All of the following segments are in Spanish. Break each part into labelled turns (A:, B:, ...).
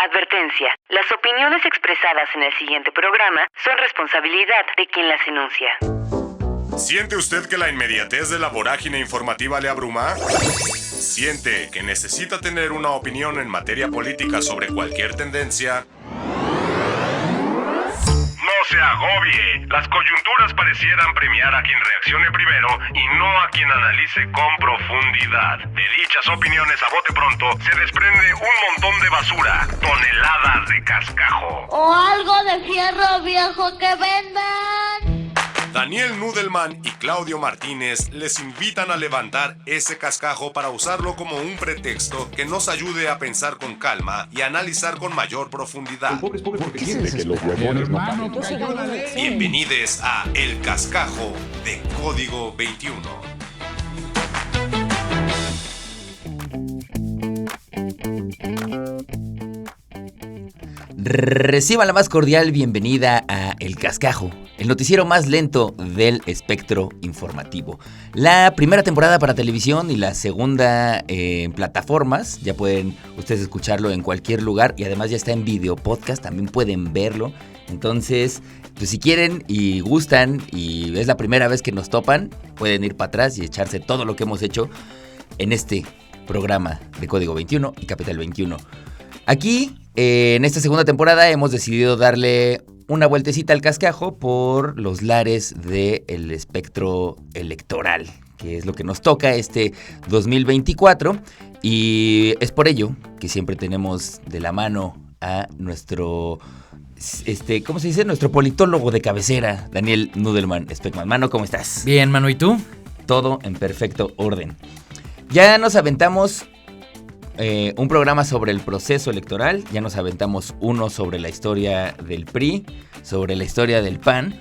A: Advertencia. Las opiniones expresadas en el siguiente programa son responsabilidad de quien las enuncia.
B: ¿Siente usted que la inmediatez de la vorágine informativa le abruma? ¿Siente que necesita tener una opinión en materia política sobre cualquier tendencia? No se agobie. Las coyunturas parecieran premiar a quien reaccione primero y no a quien analice con profundidad. De dichas opiniones a bote pronto se desprende un montón de basura, toneladas de cascajo.
C: O algo de fierro viejo que vendan.
B: Daniel Nudelman y Claudio Martínez les invitan a levantar ese cascajo para usarlo como un pretexto que nos ayude a pensar con calma y analizar con mayor profundidad. Bienvenidos a El Cascajo de Código 21.
D: Reciban la más cordial bienvenida a El Cascajo, el noticiero más lento del espectro informativo. La primera temporada para televisión y la segunda en plataformas. Ya pueden ustedes escucharlo en cualquier lugar y además ya está en video podcast, también pueden verlo. Entonces, pues si quieren y gustan y es la primera vez que nos topan, pueden ir para atrás y echarse todo lo que hemos hecho en este programa de Código 21 y Capital 21. Aquí, en esta segunda temporada, hemos decidido darle una vueltecita al cascajo por los lares del espectro electoral, que es lo que nos toca este 2024. Y es por ello que siempre tenemos de la mano a nuestro, ¿cómo se dice? Nuestro politólogo de cabecera, Daniel Nudelman Speckman. Mano, ¿cómo estás?
E: Bien, Mano, ¿y tú?
D: Todo en perfecto orden. Ya nos aventamos un programa sobre el proceso electoral, ya nos aventamos uno sobre la historia del PRI, sobre la historia del PAN,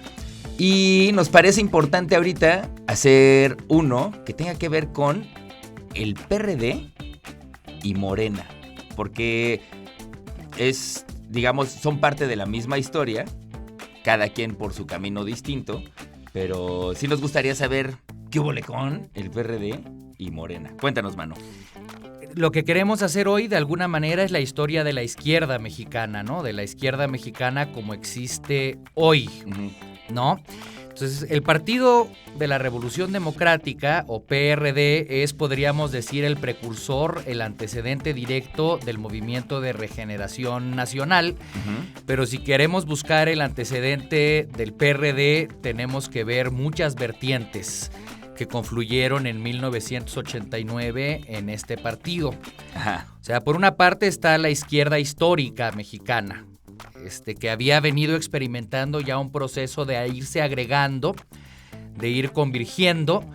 D: y nos parece importante ahorita hacer uno que tenga que ver con el PRD y Morena, porque son parte de la misma historia, cada quien por su camino distinto, pero sí nos gustaría saber qué hubo con el PRD y Morena. Cuéntanos, Mano.
E: Lo que queremos hacer hoy, de alguna manera, es la historia de la izquierda mexicana, ¿no? De la izquierda mexicana como existe hoy, ¿no? Entonces, el Partido de la Revolución Democrática, o PRD, podríamos decir, el precursor, el antecedente directo del Movimiento de Regeneración Nacional. Pero si queremos buscar el antecedente del PRD, tenemos que ver muchas vertientes que confluyeron en 1989 en este partido.
D: Ajá.
E: O sea, por una parte está la izquierda histórica mexicana, que había venido experimentando ya un proceso de irse agregando, de ir convirgiendo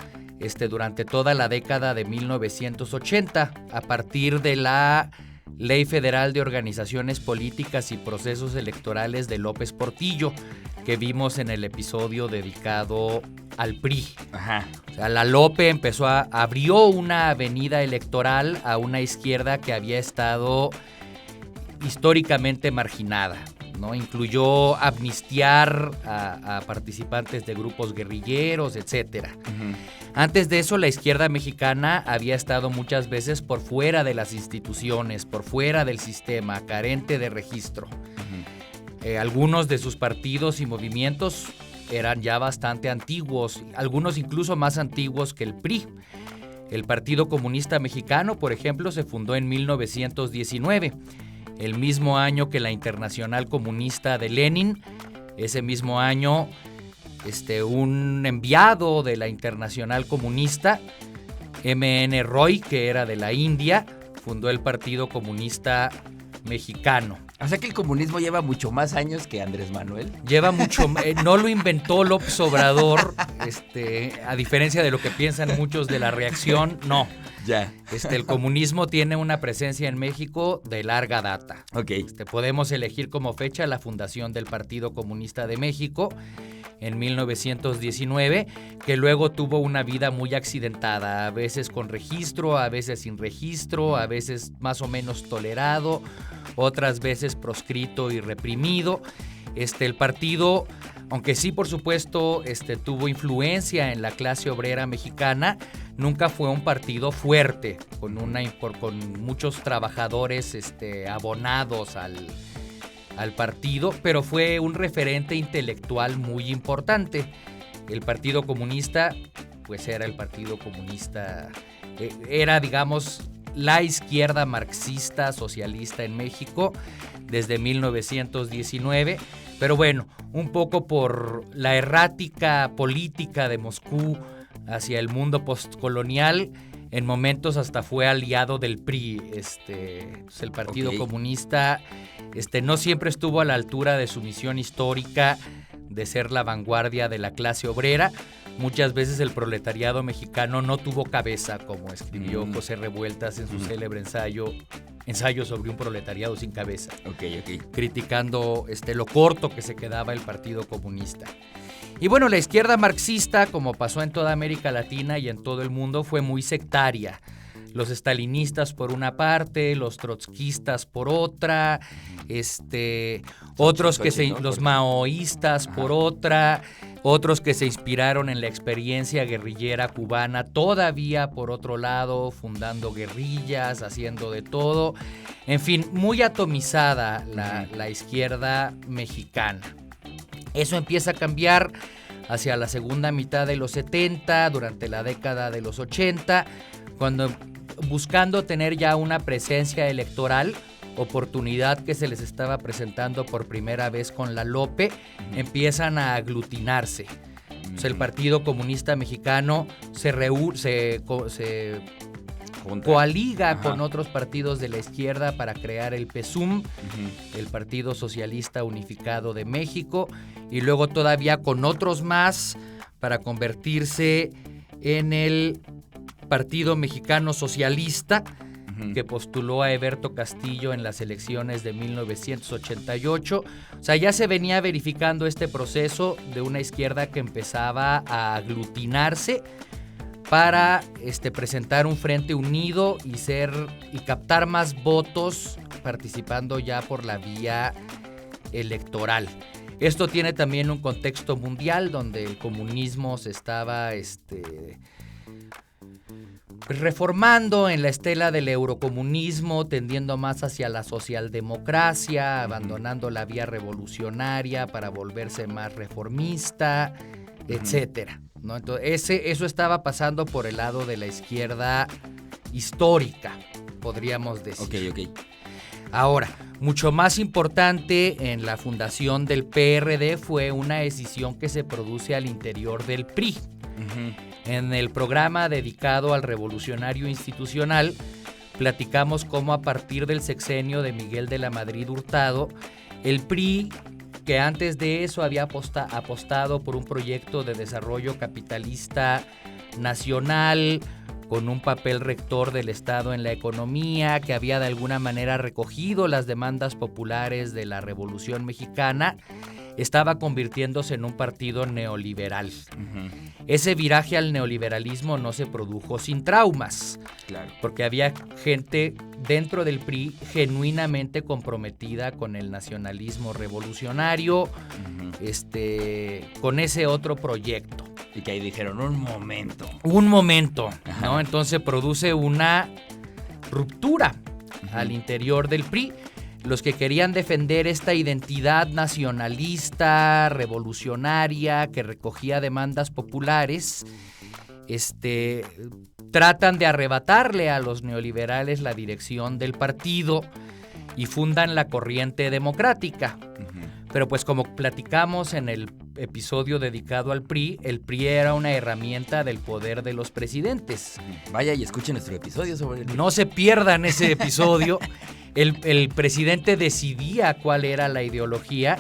E: durante toda la década de 1980, a partir de la Ley Federal de Organizaciones Políticas y Procesos Electorales de López Portillo, que vimos en el episodio dedicado al PRI.
D: Ajá.
E: O sea, la Lope abrió una avenida electoral a una izquierda que había estado históricamente marginada, ¿no? Incluyó amnistiar a participantes de grupos guerrilleros, etc. Antes de eso, la izquierda mexicana había estado muchas veces por fuera de las instituciones, por fuera del sistema, carente de registro. Algunos de sus partidos y movimientos eran ya bastante antiguos, algunos incluso más antiguos que el PRI. El Partido Comunista Mexicano, por ejemplo, se fundó en 1919, el mismo año que la Internacional Comunista de Lenin. Ese mismo año, un enviado de la Internacional Comunista, M.N. Roy, que era de la India, fundó el Partido Comunista Mexicano.
D: O sea que el comunismo lleva mucho más años que Andrés Manuel.
E: Lleva mucho, no lo inventó López Obrador, a diferencia de lo que piensan muchos de la reacción, no.
D: Ya.
E: El comunismo tiene una presencia en México de larga data.
D: Ok.
E: Podemos elegir como fecha la fundación del Partido Comunista de México en 1919, que luego tuvo una vida muy accidentada, a veces con registro, a veces sin registro, a veces más o menos tolerado, otras veces proscrito y reprimido. El partido, aunque sí, por supuesto, tuvo influencia en la clase obrera mexicana, nunca fue un partido fuerte, con muchos trabajadores abonados al partido, pero fue un referente intelectual muy importante. El Partido Comunista, pues era el Partido Comunista, era, digamos, la izquierda marxista socialista en México desde 1919, pero bueno, un poco por la errática política de Moscú hacia el mundo postcolonial, en momentos hasta fue aliado del PRI. El Partido Comunista no siempre estuvo a la altura de su misión histórica de ser la vanguardia de la clase obrera. Muchas veces el proletariado mexicano no tuvo cabeza, como escribió José Revueltas en su célebre ensayo sobre un proletariado sin cabeza, criticando lo corto que se quedaba el Partido Comunista. Y bueno, la izquierda marxista, como pasó en toda América Latina y en todo el mundo, fue muy sectaria. Los estalinistas por una parte, los trotskistas por otra, los maoístas por otra, otros que se inspiraron en la experiencia guerrillera cubana, todavía por otro lado, fundando guerrillas, haciendo de todo. En fin, muy atomizada la izquierda mexicana. Eso empieza a cambiar hacia la segunda mitad de los 70, durante la década de los 80, cuando, buscando tener ya una presencia electoral, oportunidad que se les estaba presentando por primera vez con la LOPE, empiezan a aglutinarse. O sea, el Partido Comunista Mexicano se coaliga con otros partidos de la izquierda para crear el PSUM, el Partido Socialista Unificado de México, y luego todavía con otros más para convertirse en el Partido Mexicano Socialista, que postuló a Heberto Castillo en las elecciones de 1988. O sea, ya se venía verificando este proceso de una izquierda que empezaba a aglutinarse para presentar un frente unido y captar más votos participando ya por la vía electoral. Esto tiene también un contexto mundial donde el comunismo se estaba reformando en la estela del eurocomunismo, tendiendo más hacia la socialdemocracia, abandonando la vía revolucionaria para volverse más reformista, etcétera, ¿no? Entonces, eso estaba pasando por el lado de la izquierda histórica, podríamos decir.
D: Ok.
E: Ahora, mucho más importante en la fundación del PRD fue una decisión que se produce al interior del PRI. En el programa dedicado al revolucionario institucional, platicamos cómo a partir del sexenio de Miguel de la Madrid Hurtado, el PRI, que antes de eso había apostado por un proyecto de desarrollo capitalista nacional, con un papel rector del Estado en la economía, que había de alguna manera recogido las demandas populares de la Revolución Mexicana, estaba convirtiéndose en un partido neoliberal. Ese viraje al neoliberalismo no se produjo sin traumas, claro, porque había gente dentro del PRI genuinamente comprometida con el nacionalismo revolucionario, con ese otro proyecto.
D: Y que ahí dijeron, un momento,
E: ¿no? Entonces produce una ruptura al interior del PRI. Los que querían defender esta identidad nacionalista, revolucionaria, que recogía demandas populares, tratan de arrebatarle a los neoliberales la dirección del partido y fundan la Corriente Democrática. Pero pues como platicamos en el episodio dedicado al PRI, el PRI era una herramienta del poder de los presidentes.
D: Vaya y escuchen nuestro episodio sobre el PRI.
E: No se pierdan ese episodio. El presidente decidía cuál era la ideología.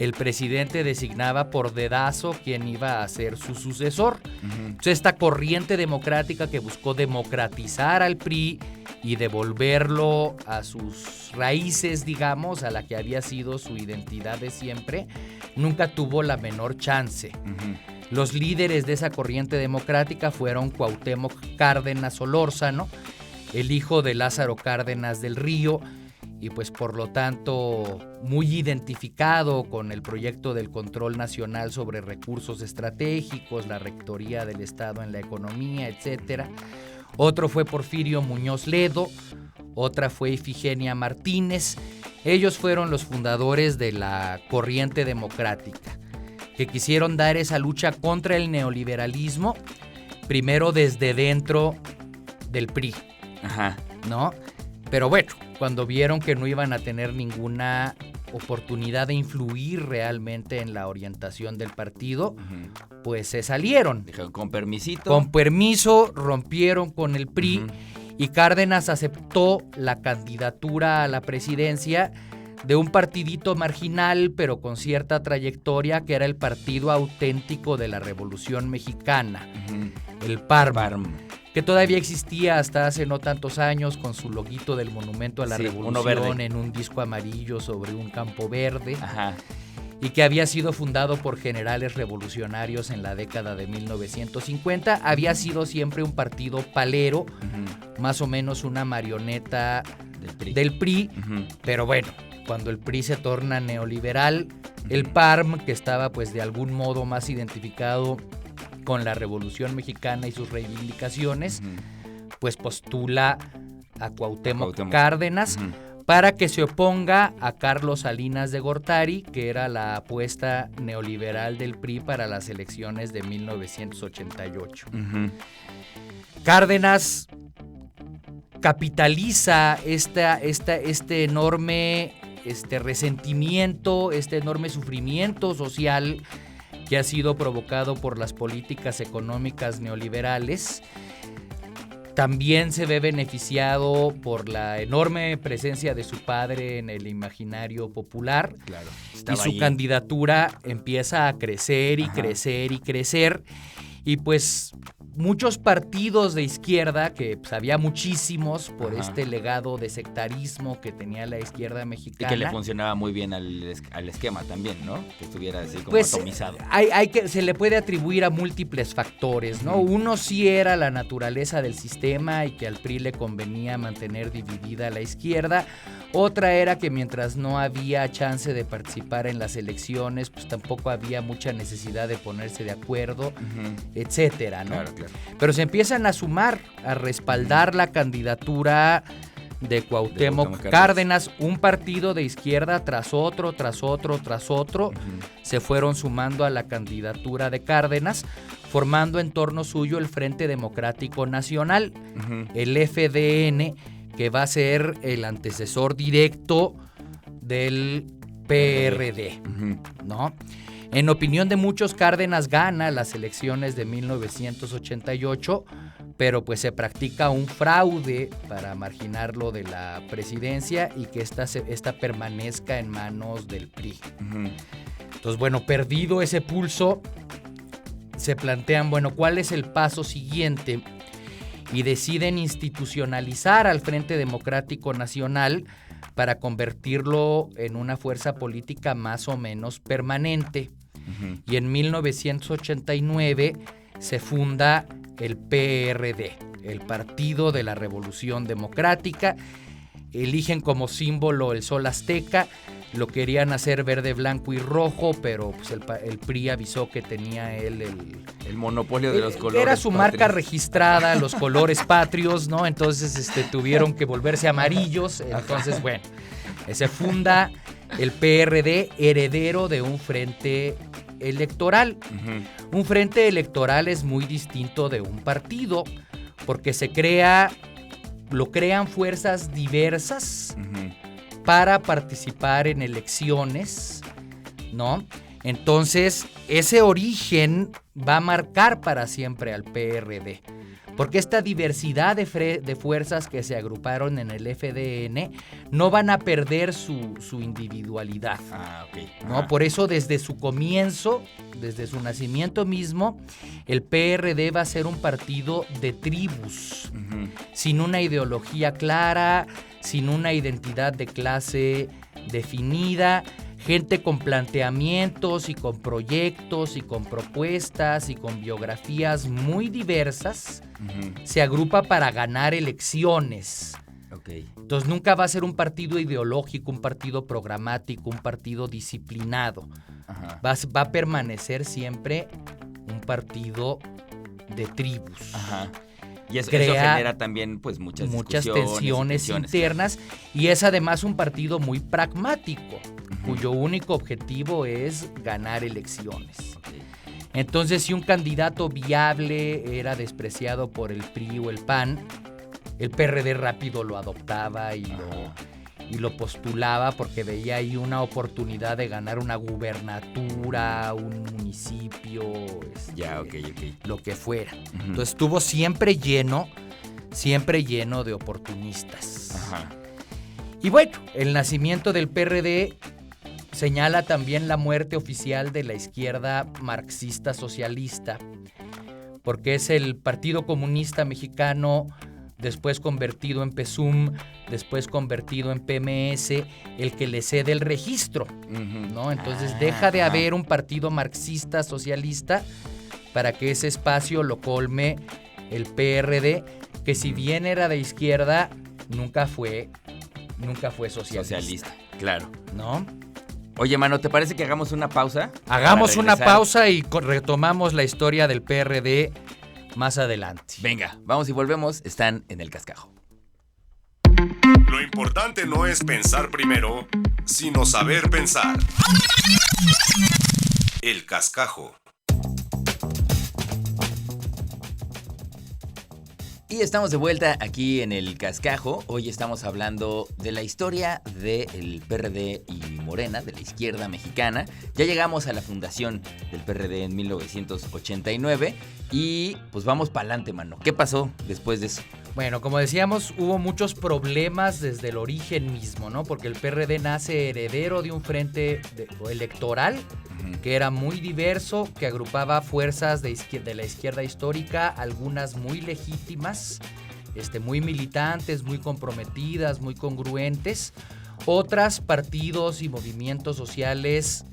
E: El presidente designaba por dedazo quién iba a ser su sucesor. Entonces, esta corriente democrática que buscó democratizar al PRI y devolverlo a sus raíces, digamos, a la que había sido su identidad de siempre, nunca tuvo la menor chance. Los líderes de esa corriente democrática fueron Cuauhtémoc Cárdenas Solórzano, el hijo de Lázaro Cárdenas del Río, y pues por lo tanto muy identificado con el proyecto del control nacional sobre recursos estratégicos, la rectoría del Estado en la economía, etcétera. Otro fue Porfirio Muñoz Ledo, otra fue Ifigenia Martínez. Ellos fueron los fundadores de la corriente democrática, que quisieron dar esa lucha contra el neoliberalismo, primero desde dentro del PRI,
D: Ajá.
E: ¿no? Pero bueno, cuando vieron que no iban a tener ninguna oportunidad de influir realmente en la orientación del partido, pues se salieron.
D: Dijeron, con permisito.
E: Con permiso, rompieron con el PRI y Cárdenas aceptó la candidatura a la presidencia de un partidito marginal, pero con cierta trayectoria, que era el Partido Auténtico de la Revolución Mexicana, el PARM, que todavía existía hasta hace no tantos años, con su loguito del Monumento a la Revolución en un disco amarillo sobre un campo verde.
D: Ajá.
E: Y que había sido fundado por generales revolucionarios en la década de 1950. Había sido siempre un partido palero, más o menos una marioneta del PRI. Pero bueno, cuando el PRI se torna neoliberal, el PARM, que estaba pues de algún modo más identificado con la Revolución Mexicana y sus reivindicaciones, pues postula a Cuauhtémoc Cárdenas para que se oponga a Carlos Salinas de Gortari, que era la apuesta neoliberal del PRI para las elecciones de 1988. Cárdenas capitaliza este enorme resentimiento, este enorme sufrimiento social que ha sido provocado por las políticas económicas neoliberales. También se ve beneficiado por la enorme presencia de su padre en el imaginario popular.
D: Claro,
E: y su candidatura empieza a crecer y crecer y crecer. Y pues muchos partidos de izquierda, que pues, había muchísimos por este legado de sectarismo que tenía la izquierda mexicana.
D: Y que le funcionaba muy bien al esquema también, ¿no? Que estuviera así como
E: pues,
D: atomizado.
E: Se le puede atribuir a múltiples factores, ¿no? Uno sí era la naturaleza del sistema y que al PRI le convenía mantener dividida la izquierda. Otra era que mientras no había chance de participar en las elecciones, pues tampoco había mucha necesidad de ponerse de acuerdo, etcétera, ¿no?
D: Claro.
E: Pero se empiezan a sumar, a respaldar la candidatura de Cuauhtémoc Cárdenas, un partido de izquierda tras otro, se fueron sumando a la candidatura de Cárdenas, formando en torno suyo el Frente Democrático Nacional, el FDN, que va a ser el antecesor directo del PRD, ¿no? En opinión de muchos, Cárdenas gana las elecciones de 1988, pero pues se practica un fraude para marginarlo de la presidencia y que esta permanezca en manos del PRI. Entonces, bueno, perdido ese pulso, se plantean, bueno, ¿cuál es el paso siguiente? Y deciden institucionalizar al Frente Democrático Nacional para convertirlo en una fuerza política más o menos permanente. Y en 1989 se funda el PRD, el Partido de la Revolución Democrática. Eligen como símbolo el sol azteca. Lo querían hacer verde, blanco y rojo, pero pues el PRI avisó que tenía él
D: el monopolio de los colores.
E: Era su marca registrada, los colores patrios, ¿no? Entonces tuvieron que volverse amarillos. Entonces, bueno, se funda el PRD, heredero de un frente electoral. Un frente electoral es muy distinto de un partido, porque lo crean fuerzas diversas para participar en elecciones, ¿no? Entonces, ese origen va a marcar para siempre al PRD, porque esta diversidad de fuerzas que se agruparon en el FDN no van a perder su individualidad, ¿no? Por eso, desde su comienzo, desde su nacimiento mismo, el PRD va a ser un partido de tribus, sin una ideología clara, sin una identidad de clase definida, gente con planteamientos y con proyectos y con propuestas y con biografías muy diversas, se agrupa para ganar elecciones,
D: Ok.
E: Entonces nunca va a ser un partido ideológico, un partido programático, un partido disciplinado.
D: Ajá.
E: Va a permanecer siempre un partido de tribus.
D: Ajá. Y eso
E: Crea
D: genera también pues muchas
E: tensiones internas, y es además un partido muy pragmático, cuyo único objetivo es ganar elecciones.
D: Okay.
E: Entonces, si un candidato viable era despreciado por el PRI o el PAN, el PRD rápido lo adoptaba y lo postulaba porque veía ahí una oportunidad de ganar una gubernatura, un municipio, lo que fuera. Entonces estuvo siempre lleno de oportunistas.
D: Ajá.
E: Y bueno, el nacimiento del PRD señala también la muerte oficial de la izquierda marxista socialista, porque es el Partido Comunista Mexicano, después convertido en PSUM, después convertido en PMS, el que le cede el registro, ¿no? Entonces deja de haber un partido marxista socialista para que ese espacio lo colme el PRD, que si bien era de izquierda, nunca fue socialista.
D: Claro.
E: ¿No?
D: Oye, mano, ¿te parece que hagamos una pausa?
E: Hagamos una pausa y retomamos la historia del PRD más adelante.
D: Venga, vamos y volvemos. Están en El Cascajo.
B: Lo importante no es pensar primero, sino saber pensar. El Cascajo.
D: Y estamos de vuelta aquí en El Cascajo. Hoy estamos hablando de la historia del PRD y Morena, de la izquierda mexicana. Ya llegamos a la fundación del PRD en 1989 y pues vamos para adelante, mano. ¿Qué pasó después de eso?
E: Bueno, como decíamos, hubo muchos problemas desde el origen mismo, ¿no? Porque el PRD nace heredero de un frente electoral que era muy diverso, que agrupaba fuerzas de la izquierda histórica, algunas muy legítimas, muy militantes, muy comprometidas, muy congruentes, otras partidos y movimientos sociales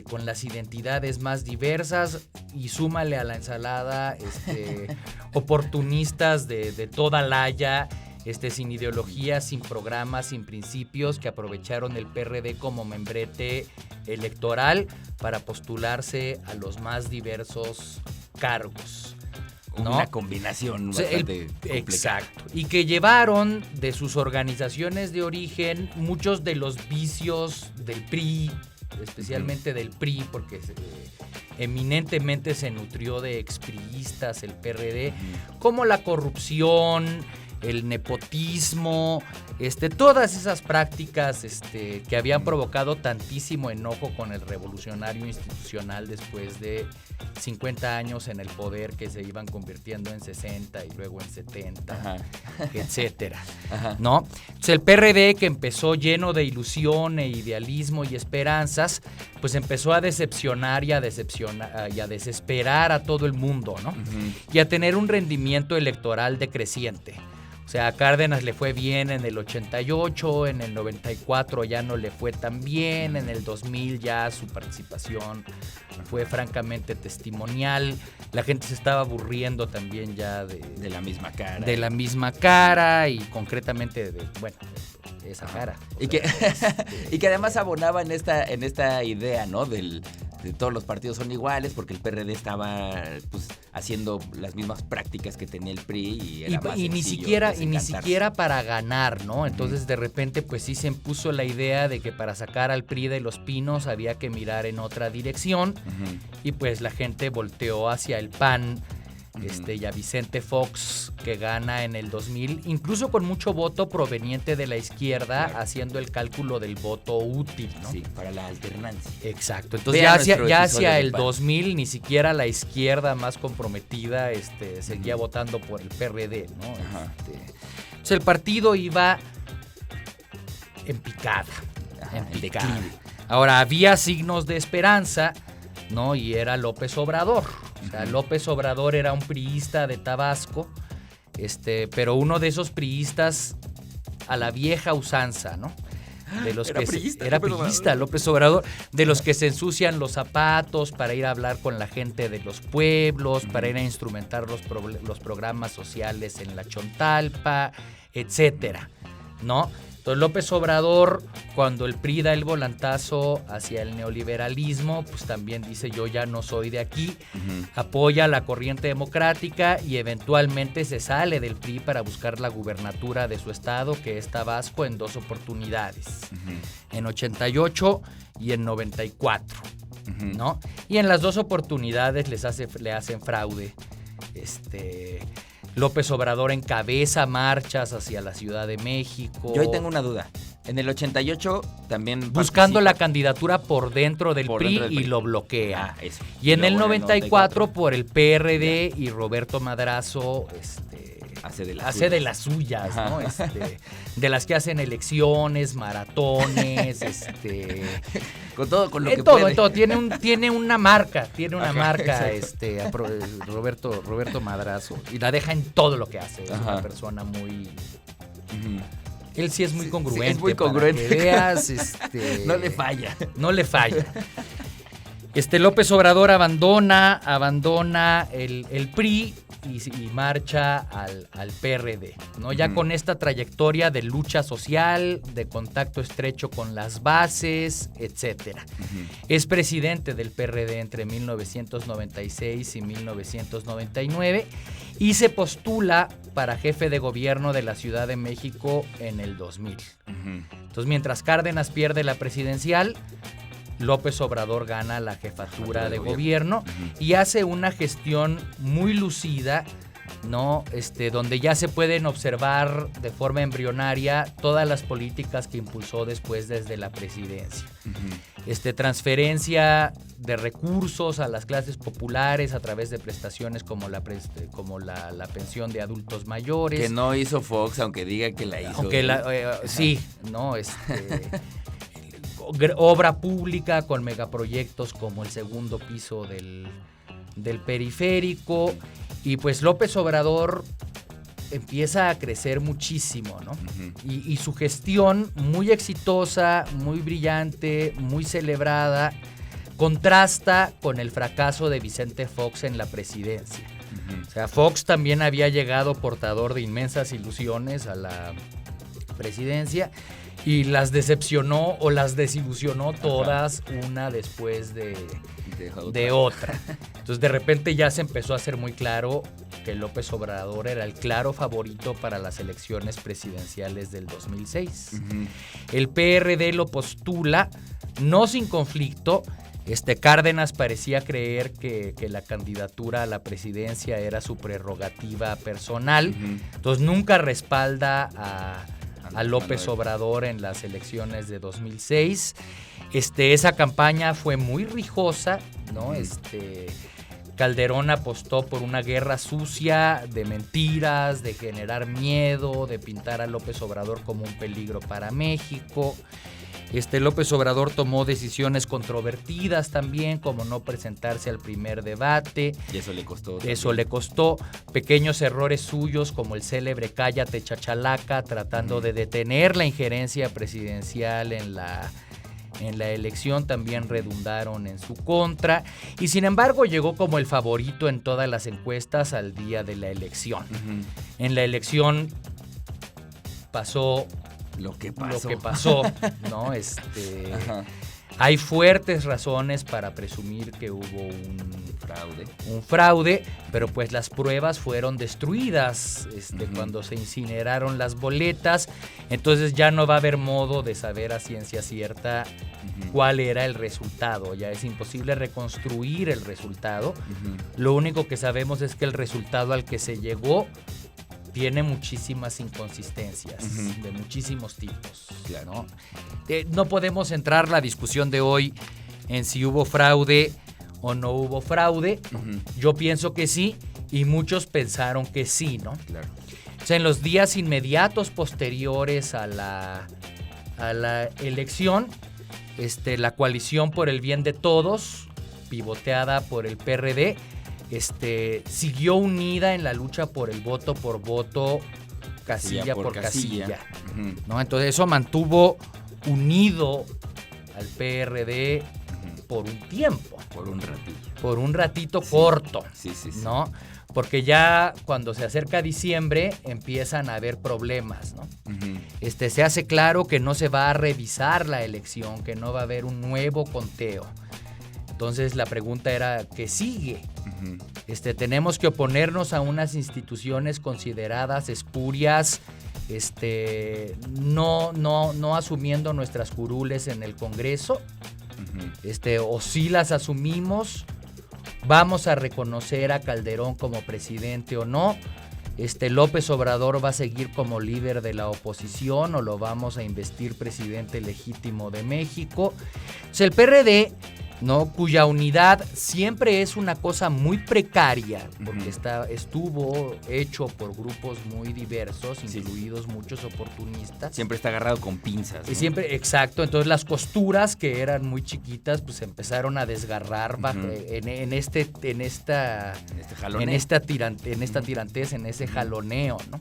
E: con las identidades más diversas, y súmale a la ensalada oportunistas de toda laya, sin ideología, sin programas, sin principios, que aprovecharon el PRD como membrete electoral para postularse a los más diversos cargos, ¿no?
D: Una combinación bastante complicada.
E: Exacto. Y que llevaron de sus organizaciones de origen muchos de los vicios del PRI, especialmente del PRI, porque eminentemente se nutrió de expriistas el PRD, como la corrupción, el nepotismo, todas esas prácticas que habían provocado tantísimo enojo con el revolucionario institucional después de 50 años en el poder, que se iban convirtiendo en 60 y luego en 70, etcétera, ¿no? Entonces el PRD, que empezó lleno de ilusión e idealismo y esperanzas, pues empezó a decepcionar y a desesperar a todo el mundo, ¿no? Y a tener un rendimiento electoral decreciente. O sea, a Cárdenas le fue bien en el 88, en el 94 ya no le fue tan bien, en el 2000 ya su participación fue francamente testimonial. La gente se estaba aburriendo también ya de la misma cara. De la misma cara y concretamente de esa cara.
D: Y que además abonaba en esta idea, ¿no? De todos los partidos son iguales, porque el PRD estaba pues haciendo las mismas prácticas que tenía el PRI y era más
E: ni siquiera para ganar, ¿no? Entonces de repente pues sí se impuso la idea de que para sacar al PRI de los pinos había que mirar en otra dirección, y pues la gente volteó hacia el PAN, y a Vicente Fox, que gana en el 2000, incluso con mucho voto proveniente de la izquierda, haciendo el cálculo del voto útil, ¿no?
D: Sí, para la alternancia.
E: Exacto. Entonces ya hacia el 2000 ni siquiera la izquierda más comprometida seguía votando por el PRD, ¿no? Entonces el partido iba en picada. En picada. Ahora, había signos de esperanza, ¿no? Y era López Obrador. O sea, López Obrador era un priista de Tabasco, pero uno de esos priistas a la vieja usanza, ¿no? de los
D: Era
E: que
D: priista,
E: era
D: López
E: priista López Obrador, de los que se ensucian los zapatos para ir a hablar con la gente de los pueblos, para ir a instrumentar los programas sociales en la Chontalpa, etcétera, ¿no? Entonces López Obrador, cuando el PRI da el volantazo hacia el neoliberalismo, pues también dice yo ya no soy de aquí, apoya la corriente democrática y eventualmente se sale del PRI para buscar la gubernatura de su estado, que es Tabasco, en 2 oportunidades, en 88 y en 94, ¿no? Y en las 2 oportunidades le hacen fraude. López Obrador encabeza marchas hacia la Ciudad de México.
D: Yo ahí tengo una duda. En el 88 también
E: buscando la
D: participa
E: candidatura por dentro del
D: por
E: PRI
D: dentro del
E: y
D: PRI.
E: lo bloquea.
D: Eso.
E: Y en el
D: luego
E: 94 por el PRD y Roberto Madrazo
D: hace
E: de las suyas, ¿no? De las que hacen elecciones, maratones,
D: con lo
E: en
D: que
E: todo,
D: puede.
E: en todo. Tiene una marca,
D: Exacto.
E: Roberto Madrazo. Y la deja en todo lo que hace. Es
D: Ajá.
E: una persona muy...
D: Ujú.
E: Él sí es muy congruente.
D: Sí, es muy
E: para
D: congruente.
E: que veas,
D: No le falla.
E: No le falla. López Obrador abandona el PRI y marcha al PRD, ¿no? Ya con esta trayectoria de lucha social, de contacto estrecho con las bases, etcétera. Es presidente del PRD entre 1996 y 1999 y se postula para jefe de gobierno de la Ciudad de México en el 2000. Entonces, mientras Cárdenas pierde la presidencial, López Obrador gana la jefatura de gobierno y hace una gestión muy lucida, ¿no? Donde ya se pueden observar de forma embrionaria todas las políticas que impulsó después desde la presidencia. Transferencia de recursos a las clases populares a través de prestaciones como la pensión de adultos mayores.
D: Que no hizo Fox, aunque diga que la hizo.
E: Sí, ¿no? Obra pública con megaproyectos como el segundo piso del periférico, y pues López Obrador empieza a crecer muchísimo, ¿no? Y su gestión muy exitosa, muy brillante, muy celebrada, contrasta con el fracaso de Vicente Fox en la presidencia. O sea, Fox también había llegado portador de inmensas ilusiones a la presidencia y las decepcionó o las desilusionó todas, una después de otra. Entonces de repente ya se empezó a hacer muy claro que López Obrador era el claro favorito para las elecciones presidenciales del 2006. El PRD lo postula, no sin conflicto. Cárdenas parecía creer que la candidatura a la presidencia era su prerrogativa personal, entonces nunca respalda a López Obrador en las elecciones de 2006. Esa campaña fue muy rijosa, ¿no? Calderón apostó por una guerra sucia de mentiras, de generar miedo, de pintar a López Obrador como un peligro para México. López Obrador tomó decisiones controvertidas también, como no presentarse al primer debate.
D: Y eso le costó.
E: Eso le costó. Pequeños errores suyos, como el célebre Cállate Chachalaca, tratando de detener la injerencia presidencial en la elección, también redundaron en su contra. Y sin embargo llegó como el favorito en todas las encuestas al día de la elección. En la elección pasó lo que pasó, ¿no? Hay fuertes razones para presumir que hubo un fraude, pero pues las pruebas fueron destruidas cuando se incineraron las boletas. Entonces ya no va a haber modo de saber a ciencia cierta cuál era el resultado. Ya es imposible reconstruir el resultado. Lo único que sabemos es que el resultado al que se llegó tiene muchísimas inconsistencias de muchísimos tipos, ¿no? No podemos centrar la discusión de hoy en si hubo fraude o no hubo fraude. Yo pienso que sí y muchos pensaron que sí, ¿no?
D: Claro.
E: O sea, en los días inmediatos posteriores a la elección, la coalición por el bien de todos, pivoteada por el PRD, siguió unida en la lucha por el voto por voto, casilla por casilla. ¿No? Entonces eso mantuvo unido al PRD por un tiempo.
D: Por un ratillo.
E: Por un ratito
D: Sí.
E: corto.
D: Sí.
E: ¿No? Porque ya cuando se acerca diciembre empiezan a haber problemas, ¿no? Se hace claro que no se va a revisar la elección, que no va a haber un nuevo conteo. Entonces la pregunta era, ¿qué sigue? Tenemos que oponernos a unas instituciones consideradas espurias, no asumiendo nuestras curules en el Congreso, o si las asumimos, vamos a reconocer a Calderón como presidente o no. López Obrador va a seguir como líder de la oposición o lo vamos a investir presidente legítimo de México. Entonces, el PRD, ¿no?, cuya unidad siempre es una cosa muy precaria, porque estuvo hecho por grupos muy diversos, incluidos muchos oportunistas.
D: Siempre está agarrado con pinzas, ¿no?
E: Y siempre, exacto. Entonces las costuras, que eran muy chiquitas, pues empezaron a desgarrar en esta tirantez, en ese jaloneo, ¿no?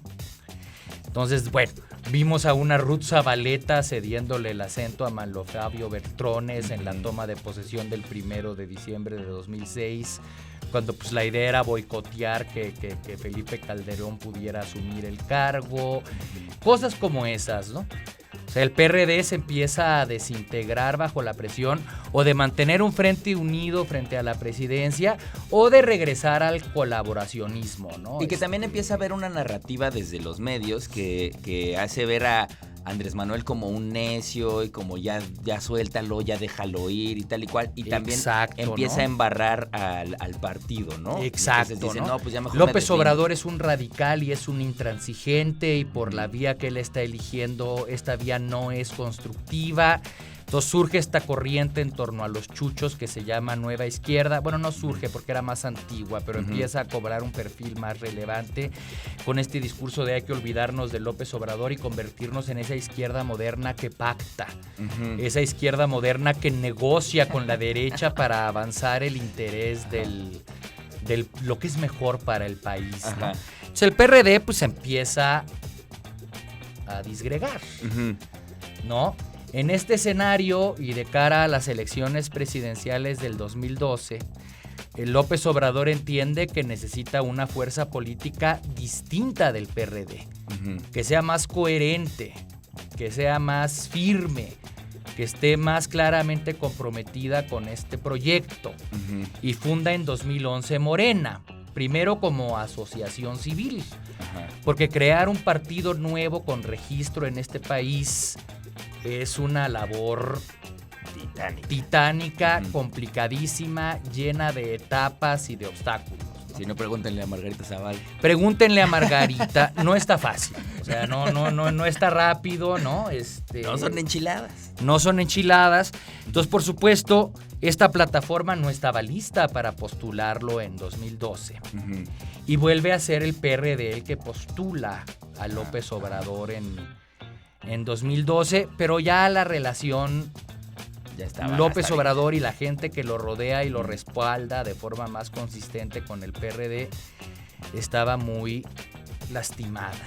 E: Entonces, bueno, vimos a una Ruth Zabaleta cediéndole el acento a Manlo Fabio Beltrones en la toma de posesión del 1 de diciembre de 2006, cuando pues la idea era boicotear que Felipe Calderón pudiera asumir el cargo, cosas como esas, ¿no? O sea, el PRD se empieza a desintegrar bajo la presión o de mantener un frente unido frente a la presidencia o de regresar al colaboracionismo, ¿no?
D: Y que también empieza a haber una narrativa desde los medios que hace ver a Andrés Manuel como un necio y como ya suéltalo, ya déjalo ir y tal y cual. Y también empieza, ¿no?, a embarrar al partido, ¿no?
E: Exacto.
D: Entonces dicen,
E: ¿no?
D: pues ya mejor
E: López Obrador es un radical y es un intransigente y por la vía que él está eligiendo, esta vía no es constructiva. Entonces surge esta corriente en torno a los chuchos que se llama Nueva Izquierda. Bueno, no surge porque era más antigua, pero empieza a cobrar un perfil más relevante con este discurso de hay que olvidarnos de López Obrador y convertirnos en esa izquierda moderna que pacta, esa izquierda moderna que negocia con la derecha para avanzar el interés del lo que es mejor para el país, ¿no? Entonces el PRD pues empieza a disgregar, ¿no? En este escenario y de cara a las elecciones presidenciales del 2012, el López Obrador entiende que necesita una fuerza política distinta del PRD, que sea más coherente, que sea más firme, que esté más claramente comprometida con este proyecto. Y funda en 2011 Morena, primero como asociación civil, porque crear un partido nuevo con registro en este país es una labor titánica, complicadísima, llena de etapas y de obstáculos, ¿no?
D: Si no, pregúntenle a Margarita Zavala.
E: Pregúntenle a Margarita, no está fácil, o sea, no está rápido, ¿no?
D: No son enchiladas.
E: No son enchiladas. Entonces, por supuesto, esta plataforma no estaba lista para postularlo en 2012. Y vuelve a ser el PRD el que postula a López Obrador en 2012, pero ya la relación López Obrador y la gente que lo rodea y lo respalda de forma más consistente con el PRD estaba muy lastimada,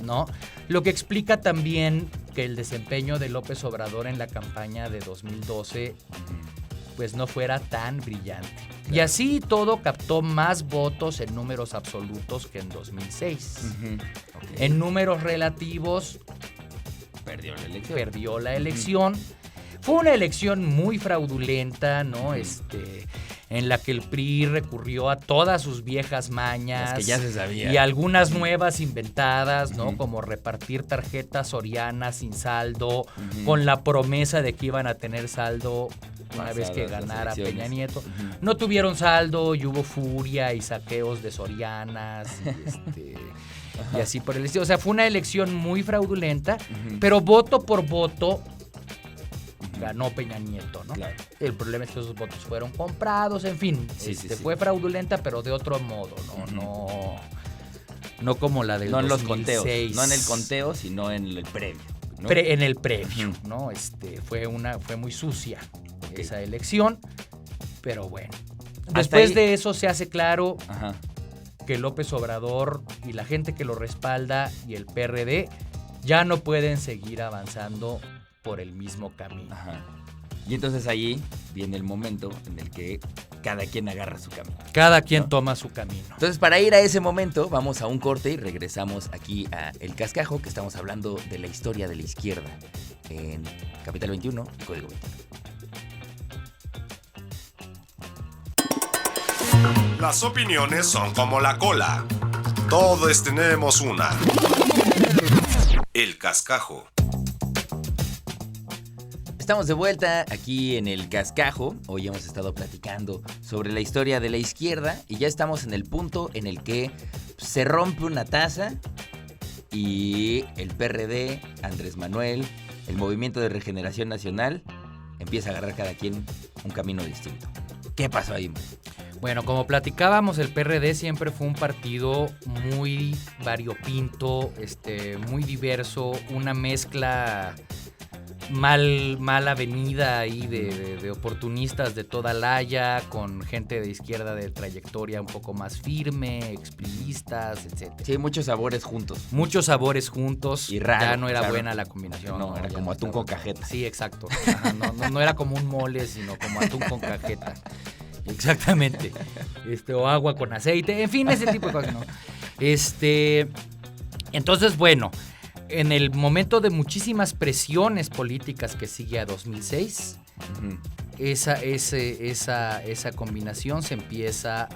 E: ¿no? Lo que explica también que el desempeño de López Obrador en la campaña de 2012 pues no fuera tan brillante. Y así todo captó más votos en números absolutos que en 2006. En números relativos perdió la elección. Fue una elección muy fraudulenta, ¿no? En la que el PRI recurrió a todas sus viejas mañas.
D: Las que ya se sabía.
E: Y algunas nuevas inventadas, ¿no? Como repartir tarjetas sorianas sin saldo, con la promesa de que iban a tener saldo una vez que ganara Peña Nieto. No tuvieron saldo y hubo furia y saqueos de sorianas y así por el estilo. O sea, fue una elección muy fraudulenta, pero voto por voto ganó Peña Nieto, ¿no? Claro. El problema es que esos votos fueron comprados, en fin, fue fraudulenta, pero de otro modo, ¿no? No como la del 2006.
D: No en los conteos, no en el conteo, sino en el previo, ¿no?
E: En el previo, ¿no? Fue muy sucia esa elección, pero bueno. Después de eso se hace claro que López Obrador y la gente que lo respalda y el PRD ya no pueden seguir avanzando por el mismo camino.
D: Ajá. Y entonces ahí viene el momento en el que cada quien agarra su camino.
E: Cada quien toma su camino.
D: Entonces, para ir a ese momento, vamos a un corte y regresamos aquí a El Cascajo, que estamos hablando de la historia de la izquierda en Capital 21 y Código 21.
B: Las opiniones son como la cola. Todos tenemos una. El Cascajo.
D: Estamos de vuelta aquí en El Cascajo. Hoy hemos estado platicando sobre la historia de la izquierda y ya estamos en el punto en el que se rompe una taza y el PRD, Andrés Manuel, el Movimiento de Regeneración Nacional empieza a agarrar cada quien un camino distinto. ¿Qué pasó ahí?
E: Bueno, como platicábamos, el PRD siempre fue un partido muy variopinto, muy diverso, una mezcla mal avenida ahí de oportunistas de toda laya, con gente de izquierda de trayectoria un poco más firme, exprimistas, etc.
D: Sí, muchos sabores juntos.
E: Muchos sabores juntos.
D: Y raro.
E: Ya no era
D: claro.
E: buena la combinación.
D: No, era como atún con cajeta.
E: Sí, exacto. Ajá, no era como un mole, sino como atún con cajeta. Exactamente. O agua con aceite, en fin, ese tipo de cosas, ¿no? Entonces, bueno, en el momento de muchísimas presiones políticas que sigue a 2006, uh-huh. esa combinación se empieza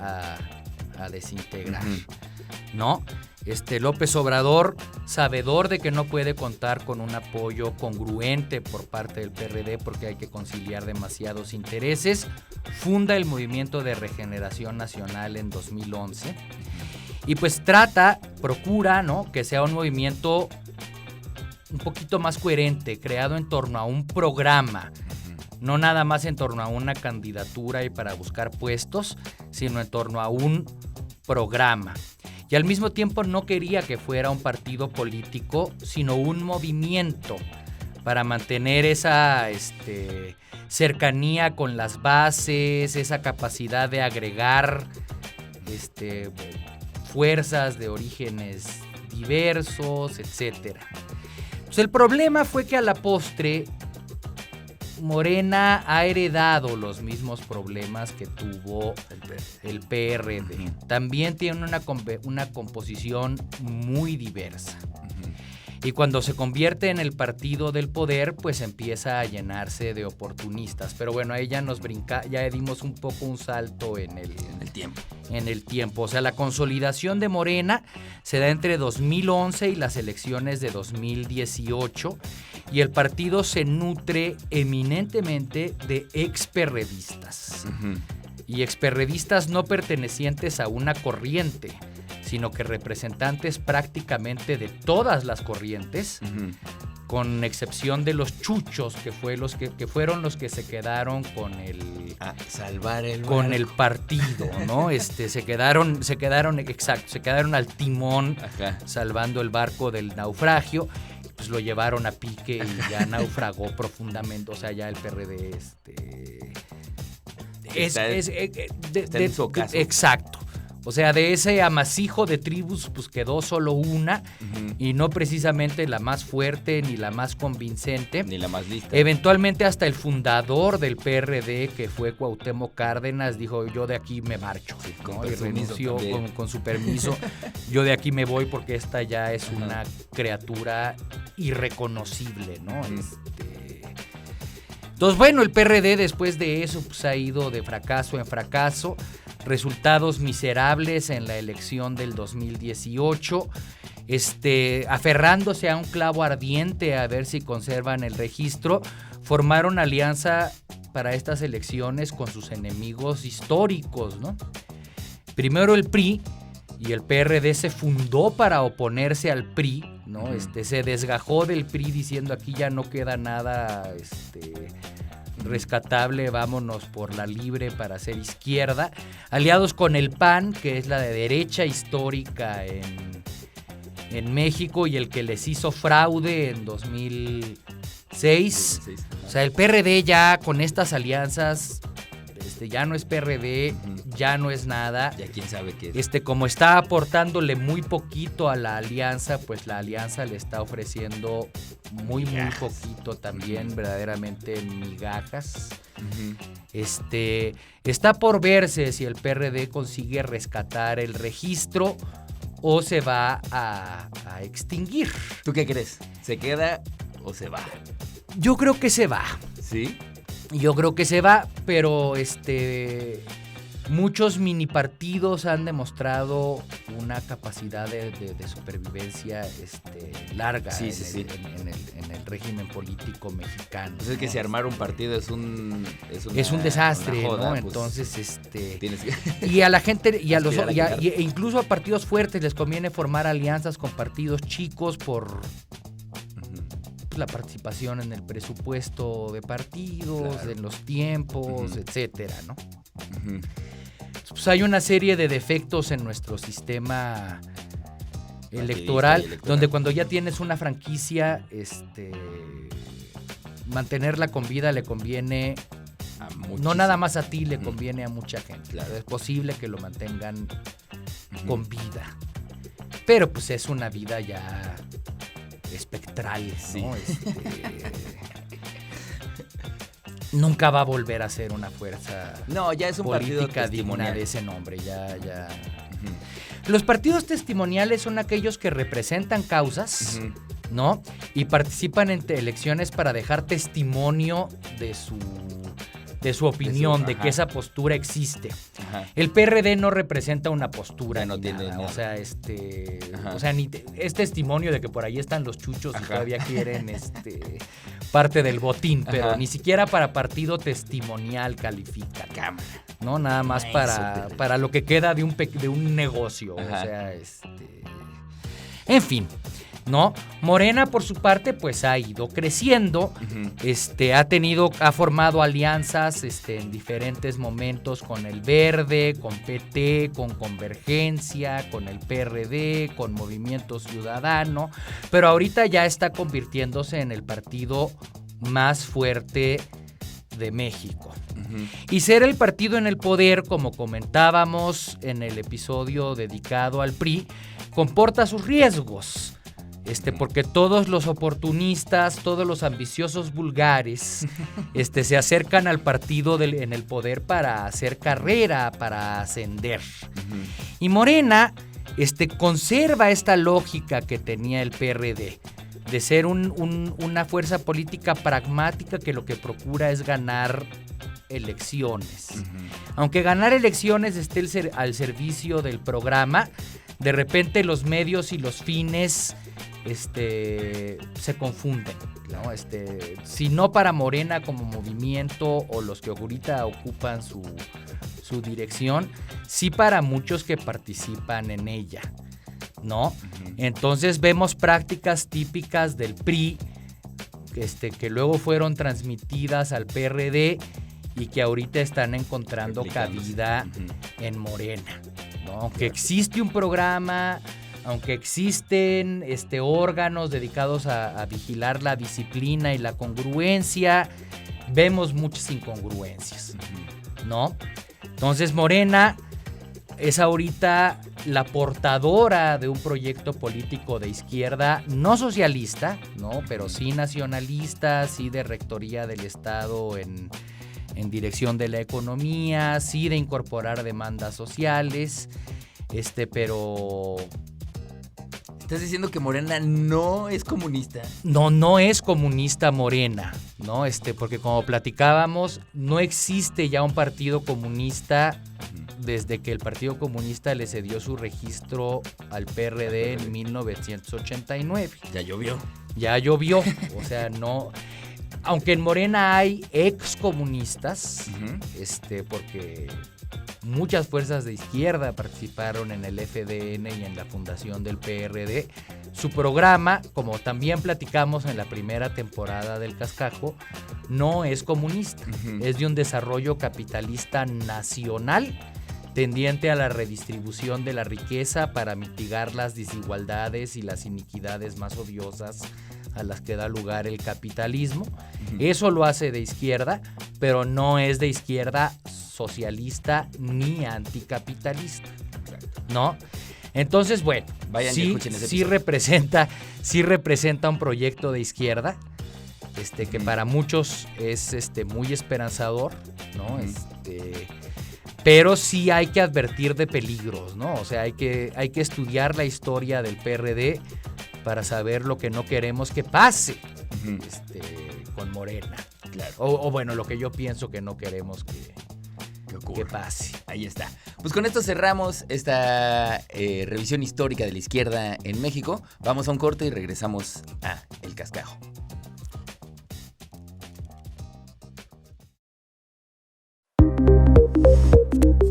E: a desintegrar, uh-huh. ¿no? López Obrador, sabedor de que no puede contar con un apoyo congruente por parte del PRD porque hay que conciliar demasiados intereses, funda el Movimiento de Regeneración Nacional en 2011 y pues procura, ¿no?, que sea un movimiento un poquito más coherente, creado en torno a un programa, no nada más en torno a una candidatura y para buscar puestos, sino en torno a un programa. Y al mismo tiempo no quería que fuera un partido político, sino un movimiento para mantener esa cercanía con las bases, esa capacidad de agregar fuerzas de orígenes diversos, etc. Pues el problema fue que a la postre Morena ha heredado los mismos problemas que tuvo el PRD. Uh-huh. También tiene una composición muy diversa. Uh-huh. Y cuando se convierte en el partido del poder, pues empieza a llenarse de oportunistas. Pero bueno, ahí ya ya dimos un poco un salto en el tiempo. En el tiempo. O sea, la consolidación de Morena se da entre 2011 y las elecciones de 2018. Y el partido se nutre eminentemente de experredistas. Uh-huh. Y experredistas no pertenecientes a una corriente, sino que representantes prácticamente de todas las corrientes, uh-huh. con excepción de los chuchos, que fueron los que se quedaron con el
D: salvar el barco.
E: Con el partido, ¿no? se quedaron al timón, ajá. salvando el barco del naufragio. Pues lo llevaron a pique y ya naufragó profundamente. O sea, ya el PRD
D: está en su ocaso.
E: Exacto. O sea, de ese amasijo de tribus, pues quedó solo una, uh-huh. y no precisamente la más fuerte ni la más convincente.
D: Ni la más lista.
E: Eventualmente hasta el fundador del PRD, que fue Cuauhtémoc Cárdenas, dijo, yo de aquí me marcho. Sí, ¿no? Y renunció con su permiso. Yo de aquí me voy porque esta ya es uh-huh. una criatura irreconocible, ¿no? Uh-huh. Entonces, bueno, el PRD después de eso pues, ha ido de fracaso en fracaso. Resultados miserables en la elección del 2018, aferrándose a un clavo ardiente a ver si conservan el registro, formaron alianza para estas elecciones con sus enemigos históricos, ¿no? Primero el PRI, y el PRD se fundó para oponerse al PRI, ¿no? Se desgajó del PRI diciendo aquí ya no queda nada, rescatable, vámonos por la libre para ser izquierda, aliados con el PAN, que es la de derecha histórica en México y el que les hizo fraude en 2006. O sea, el PRD ya con estas alianzas ya no es PRD, ya no es nada.
D: Ya quién sabe qué es.
E: Como está aportándole muy poquito a la alianza, pues la alianza le está ofreciendo muy poquito también, verdaderamente migajas. Está por verse si el PRD consigue rescatar el registro o se va a extinguir.
D: ¿Tú qué crees? ¿Se queda o se va?
E: Yo creo que se va.
D: ¿Sí?
E: Yo creo que se va, pero muchos mini partidos han demostrado una capacidad de supervivencia larga en el régimen político mexicano.
D: Pues es que si armar un partido es un
E: desastre,
D: joda,
E: ¿no?
D: pues,
E: entonces
D: tienes que...
E: y a la gente e incluso a partidos fuertes les conviene formar alianzas con partidos chicos por la participación en el presupuesto de partidos, claro, en los tiempos, etcétera, ¿no? Pues hay una serie de defectos en nuestro sistema electoral, donde cuando ya tienes una franquicia, mantenerla con vida le conviene no nada más a ti, le conviene a mucha gente. Claro. Es posible que lo mantengan con vida, pero pues es una vida ya espectral, ¿no? Nunca va a volver a ser una fuerza
D: ya es un partido
E: digna de ese nombre. Los partidos testimoniales son aquellos que representan causas, ¿no? Y participan en elecciones para dejar testimonio de su opinión, de que esa postura existe. El PRD no representa una postura,
D: no tiene nada.
E: O sea, ni es testimonio de que por ahí están los chuchos y todavía quieren parte del botín, pero ni siquiera para partido testimonial califica.
D: Cámara.
E: No, nada más para lo que queda de un negocio. O sea, en fin, ¿no? Morena, por su parte, pues ha ido creciendo, ha formado alianzas en diferentes momentos con el Verde, con PT, con Convergencia, con el PRD, con Movimiento Ciudadano, pero ahorita ya está convirtiéndose en el partido más fuerte de México. Y ser el partido en el poder, como comentábamos en el episodio dedicado al PRI, comporta sus riesgos. Porque todos los oportunistas, todos los ambiciosos vulgares, se acercan al partido en el poder para hacer carrera, para ascender. Y Morena, conserva esta lógica que tenía el PRD, de ser una fuerza política pragmática que lo que procura es ganar elecciones. Aunque ganar elecciones esté al servicio del programa, de repente los medios y los fines se confunden, ¿no? Si no para Morena como movimiento o los que ahorita ocupan su dirección, sí para muchos que participan en ella, ¿no? Entonces vemos prácticas típicas del PRI que luego fueron transmitidas al PRD y que ahorita están encontrando cabida en Morena, ¿no? Aunque existe un programa, aunque existen órganos dedicados a vigilar la disciplina y la congruencia, vemos muchas incongruencias, ¿no? Entonces Morena es ahorita la portadora de un proyecto político de izquierda, no socialista, ¿no? Pero sí nacionalista, sí de rectoría del Estado en dirección de la economía, sí de incorporar demandas sociales, pero...
D: ¿Estás diciendo que Morena no es comunista?
E: No es comunista Morena, ¿no? Porque como platicábamos, no existe ya un partido comunista desde que el Partido Comunista le cedió su registro al PRD en 1989. Ya llovió, o sea, no... Aunque en Morena hay excomunistas, porque muchas fuerzas de izquierda participaron en el FDN y en la fundación del PRD. Su programa, como también platicamos en la primera temporada del Cascajo, no es comunista. Es de un desarrollo capitalista nacional tendiente a la redistribución de la riqueza para mitigar las desigualdades y las iniquidades más odiosas a las que da lugar el capitalismo. Eso lo hace de izquierda, pero no es de izquierda socialista ni anticapitalista, ¿no? Entonces, bueno,
D: Vayan y
E: sí,
D: escuchen ese episodio.
E: sí representa un proyecto de izquierda, que para muchos es muy esperanzador, ¿no? Pero sí hay que advertir de peligros, ¿no? O sea, hay que estudiar la historia del PRD para saber lo que no queremos que pase con Morena.
D: Claro.
E: O bueno, lo que yo pienso que no queremos que pase.
D: Ahí está. Pues con esto cerramos esta revisión histórica de la izquierda en México. Vamos a un corte y regresamos a El Cascajo.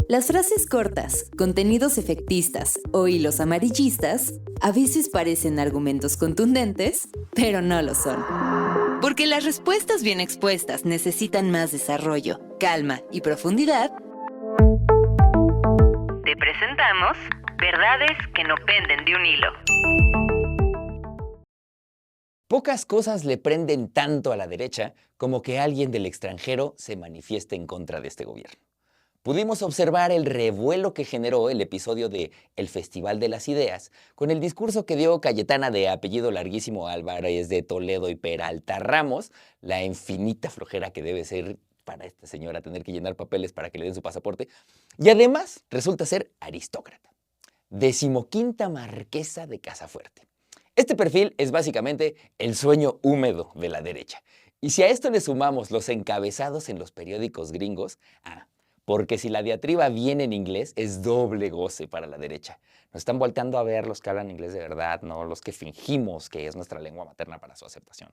F: Las frases cortas, contenidos efectistas o hilos amarillistas a veces parecen argumentos contundentes, pero no lo son. Porque las respuestas bien expuestas necesitan más desarrollo, calma y profundidad.
A: Te presentamos verdades que no penden de un hilo.
D: Pocas cosas le prenden tanto a la derecha como que alguien del extranjero se manifieste en contra de este gobierno. Pudimos observar el revuelo que generó el episodio de El Festival de las Ideas con el discurso que dio Cayetana de apellido larguísimo Álvarez de Toledo y Peralta Ramos, la infinita flojera que debe ser para esta señora tener que llenar papeles para que le den su pasaporte, y además resulta ser aristócrata, 15ª marquesa de Casafuerte. Este perfil es básicamente el sueño húmedo de la derecha. Y si a esto le sumamos los encabezados en los periódicos gringos, porque si la diatriba viene en inglés, es doble goce para la derecha. Nos están volteando a ver los que hablan inglés de verdad, no los que fingimos que es nuestra lengua materna para su aceptación.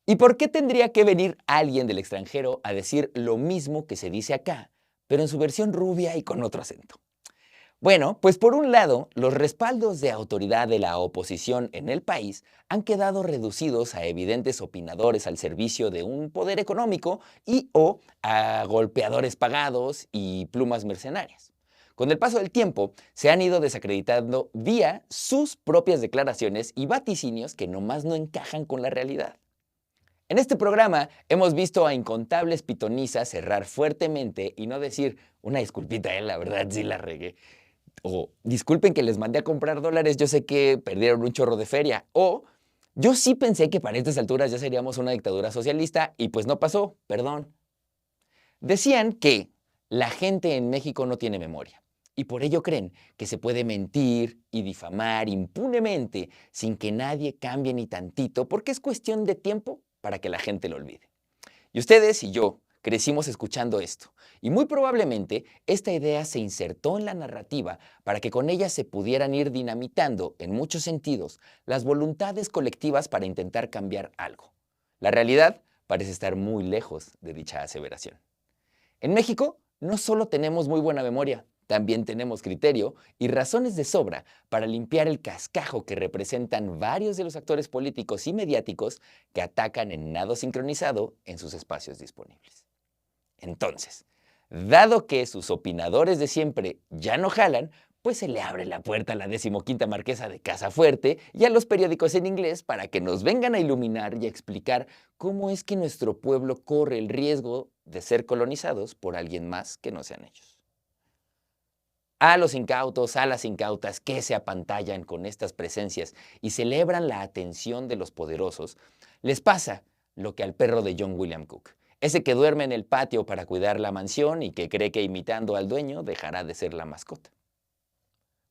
D: ¿Y por qué tendría que venir alguien del extranjero a decir lo mismo que se dice acá, pero en su versión rubia y con otro acento? Bueno, pues por un lado, los respaldos de autoridad de la oposición en el país han quedado reducidos a evidentes opinadores al servicio de un poder económico y o a golpeadores pagados y plumas mercenarias. Con el paso del tiempo, se han ido desacreditando vía sus propias declaraciones y vaticinios que nomás no encajan con la realidad. En este programa hemos visto a incontables pitonisas cerrar fuertemente y no decir una disculpita, la verdad sí la regué. O disculpen que les mandé a comprar dólares, yo sé que perdieron un chorro de feria. O yo sí pensé que para estas alturas ya seríamos una dictadura socialista y pues no pasó, perdón. Decían que la gente en México no tiene memoria y por ello creen que se puede mentir y difamar impunemente sin que nadie cambie ni tantito porque es cuestión de tiempo para que la gente lo olvide. Y ustedes y yo crecimos escuchando esto, y muy probablemente esta idea se insertó en la narrativa para que con ella se pudieran ir dinamitando, en muchos sentidos, las voluntades colectivas para intentar cambiar algo. La realidad parece estar muy lejos de dicha aseveración. En México no solo tenemos muy buena memoria, también tenemos criterio y razones de sobra para limpiar el cascajo que representan varios de los actores políticos y mediáticos que atacan en nado sincronizado en sus espacios disponibles. Entonces, dado que sus opinadores de siempre ya no jalan, pues se le abre la puerta a la 15ª marquesa de Casafuerte y a los periódicos en inglés para que nos vengan a iluminar y a explicar cómo es que nuestro pueblo corre el riesgo de ser colonizados por alguien más que no sean ellos. A los incautos, a las incautas que se apantallan con estas presencias y celebran la atención de los poderosos, les pasa lo que al perro de John William Cook. Ese que duerme en el patio para cuidar la mansión y que cree que imitando al dueño dejará de ser la mascota.